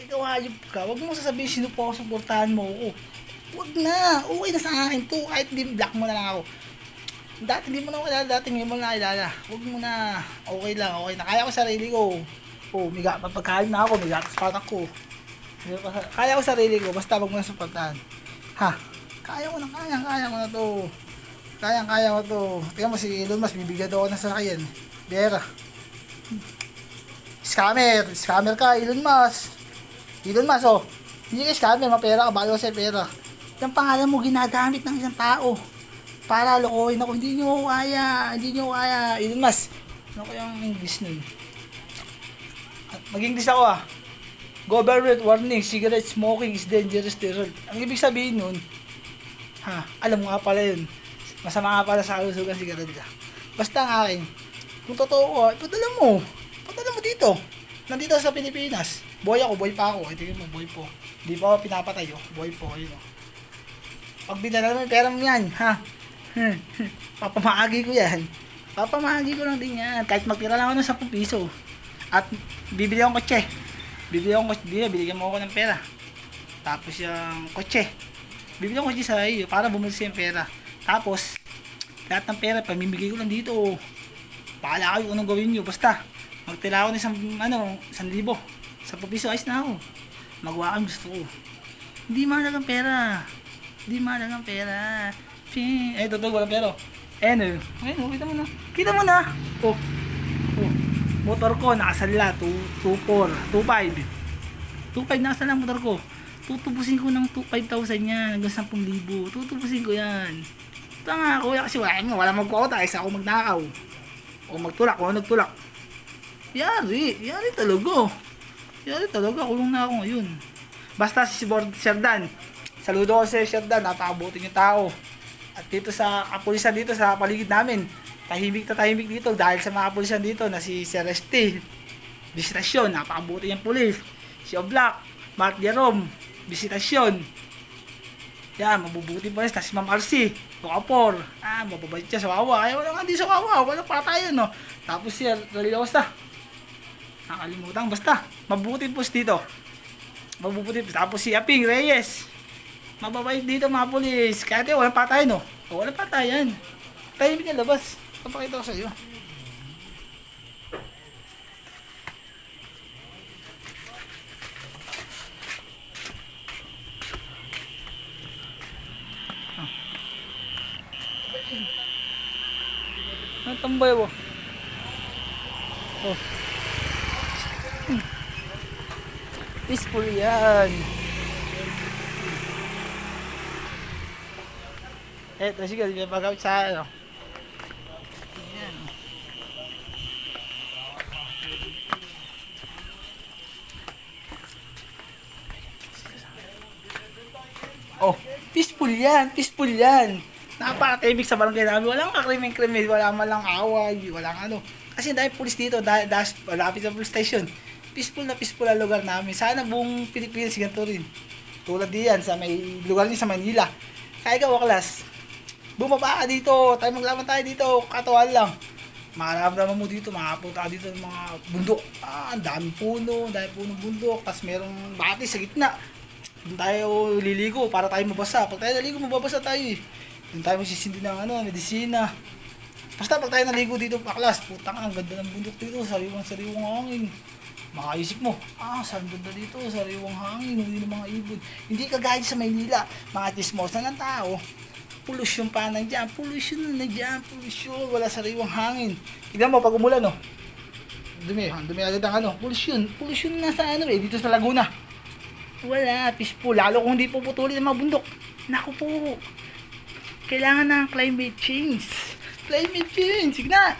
ikaw hayop ka. Huwag mo sasabihin sino po ako, suportahan mo ako. Huwag na. Okay na sa akin to. Kahit hindi block mo na lang ako. Dati hindi mo na ako kilala. Dati ngayon mo na kilala. Huwag mo na. Okay lang. Okay na. Kaya ko sarili ko. Oh, pagkain na ako. May gatas patak ko. Kaya ko sarili ko. Basta wag mo na suportahan. Ha? Kaya ko na. Kaya ko na to. Kaya ko to. Tingnan mo si Elon Musk. Bibigyan daw ako ng sasakyan. Bera. Scammer ka, Elon Musk. Elon Musk, oh. Hindi ka scammer, mapera ka, balo sa pera. Yung pangalan mo ginagamit ng isang tao para lokohin ako. Hindi nyo kaya. Elon Musk. Ano kayang English nun? Mag-English ako ah. Government warning, cigarette smoking is dangerous to health. Ang ibig sabihin nun, alam mo nga pala yun. Masama nga pala sa kalusugan sigarilyo. Basta ang akin, kung totoo ko, ipadala mo dito. Nandito sa Pilipinas. Boy pa ako. Tingnan mo, boy po. Hindi pa ako pinapatay, oh. Boy po, yun, oh. Pag binala mo yung pera mo yan, papamahagi ko yan. Papamahagi ko lang din yan. Kahit magtira lang ako ng 10 piso. At bibili akong kotse. Bibigyan mo ako ng pera. Tapos yung kotse. Bibili akong kotse sa iyo para bumili siya yung pera. Tapos, lahat ng pera, pamimigay ko lang dito. Bahala kayo kung anong gawin nyo. Basta, magtila ako ng 1,000. 10 piso, ayos na ako. Magawa kang gusto ko. Hindi mahalagang pera. Eh, totoo, walang pera. Ayun, kita mo na. Oh. Motor ko, nakasala, 2.4, 2.5. 2.5 nakasala ang motor ko. Tutubusin ko ng 5,000 yan, hanggang 10,000. Tutubusin ko yan. Ito nga, kuya, kasi wala magkukota, isa ako magnakaw. O magtulak, o nagtulak. Yari talaga, kulong na ako ngayon. Basta si Sir Dan, saludo ko si Sir Dan, napakabuti yung tao. At dito sa kapulisan dito sa paligid namin, tahimik dito dahil sa mga kapulisan dito na si Sir ST, Visitasyon, napakabuti yung pulis. Si Oblak, Mark Jerome, Visitasyon. Yan, mabubuti pa rin. Si Ma'am RC, Tukapor. Mababait siya sa Wawa. Ay, wala nga di sa Wawa. Wala pa tayo, no? Tapos si Raliosa. Nakalimutan. Basta, mabubuti po dito. Tapos si Aping Reyes. Mababait dito mga pulis. Kaya tayo, walang patay, no? O, walang patayan. Tayo yung labas. Papakita ko sa iyo. Ang tambay mo. Oh. Peaceful yan. Sige, pag-out sa ano. Yan. Oh, peaceful yan. Napakatahimik sa barangay namin. Walang kakrimen-krimen, wala man lang away, walang ano. Kasi dahil pulis dito, malapit sa police station. Peaceful ang lugar namin. Sana buong Pilipinas ganito rin. Tulad diyan sa may lugar niya sa Manila. Kaya ikaw, Waklas, bumaba ka dito, maglaban tayo dito, katuwal lang. Makaramdaman mo dito, makapunta ka dito ng mga bundok. Ang daming punong bundok, tapos merong bati sa gitna. Doon tayo liligo para tayo mabasa. Pag tayo naligo, mababasa tayo eh. Doon tayo magsisindi ng medisina. Basta pag tayo naligo dito, Waklas, putang ang ganda ng bundok dito, sariwang hangin. Makaisip mo, saan ganda dito, sariwang hangin, hindi ng mga ibon. Hindi kagaya sa Maynila, mga chismosa ng tao. Pollution pa nandiyan, pollution, wala sariwang hangin. Tignan mo pag umulan, no? Dumi agad ang pollution na sa dito sa Laguna. Wala, peaceful, lalo kung hindi puputulin ang mga bundok. Naku po, kailangan ng climate change. Sige na!